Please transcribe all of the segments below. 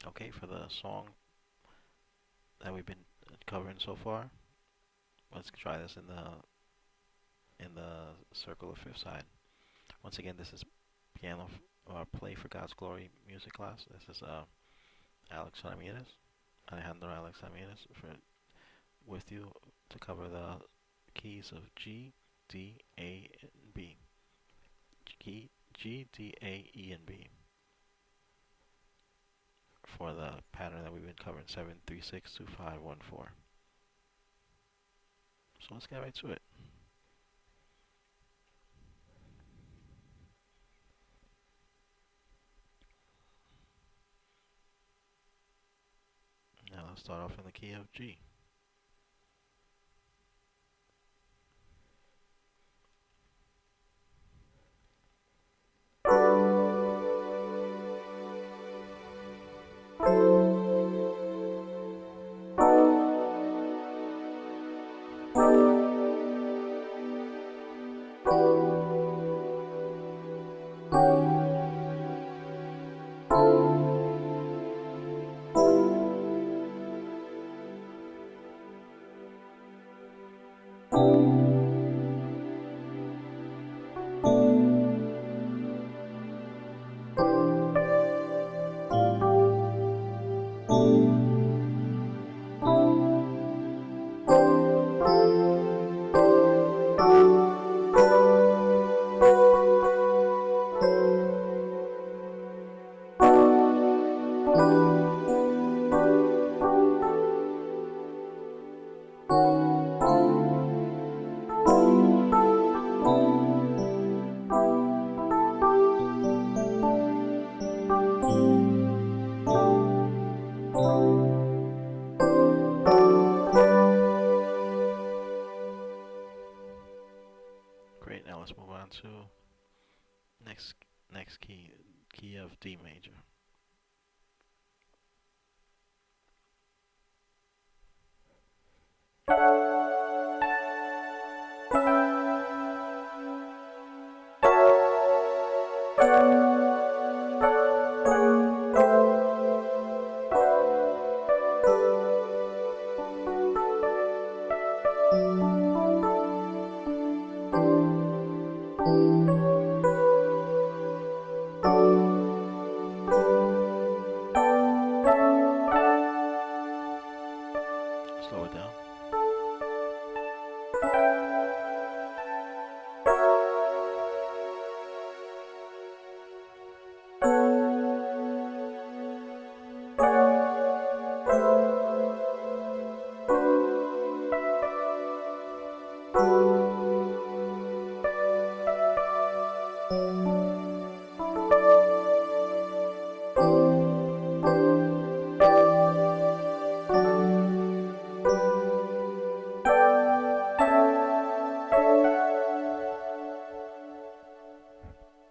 Okay, for the song that we've been covering so far, let's try this in the circle of fifth side. Once again, this is piano or play for God's glory music class. This is Alex Ramirez, Alejandro Alex Ramirez, for with you to cover the keys of G, D, A, and B. G, D, A, E, and B for the pattern that we've been covering 7 3 6 2 5 1 4. So let's get right to it. Now let's start off in the key of G. Great. Now let's move on to next next key of D major. Slow it down.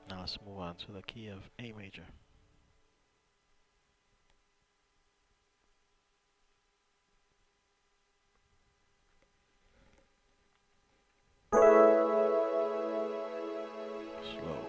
Now let's move on to the key of A major. Slow.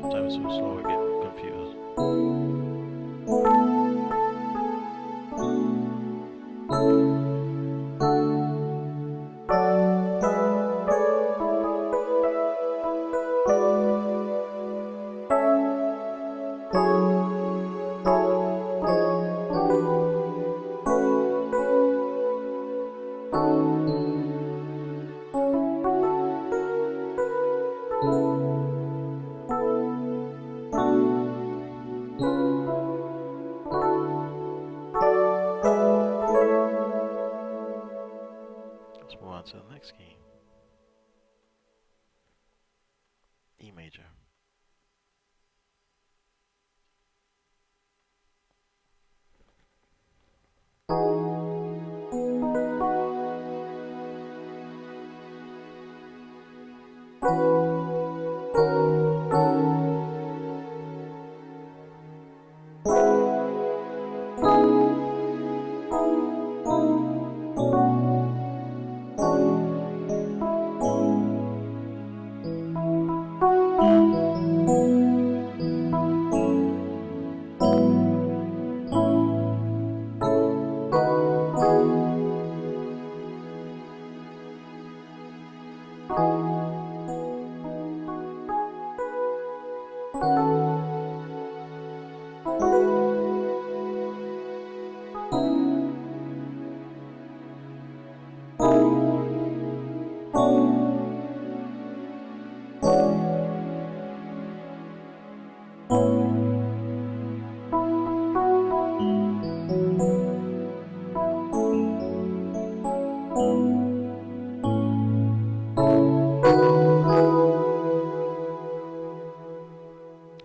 Sometimes it's so slow we get confused. Let's move on to the next key. E major.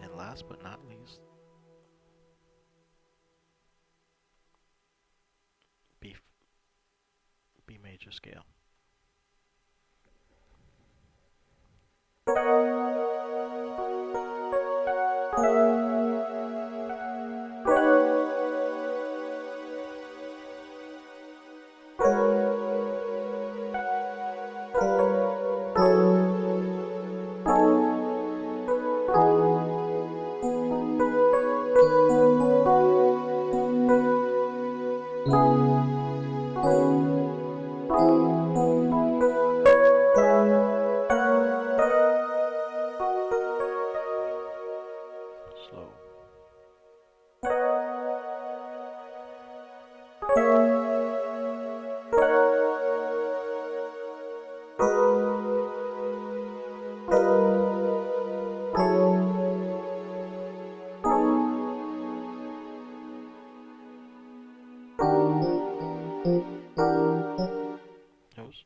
And last but not least, B, B major scale. Slow. Nose.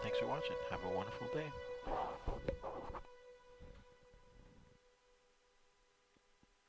Thanks for watching. Have a wonderful day.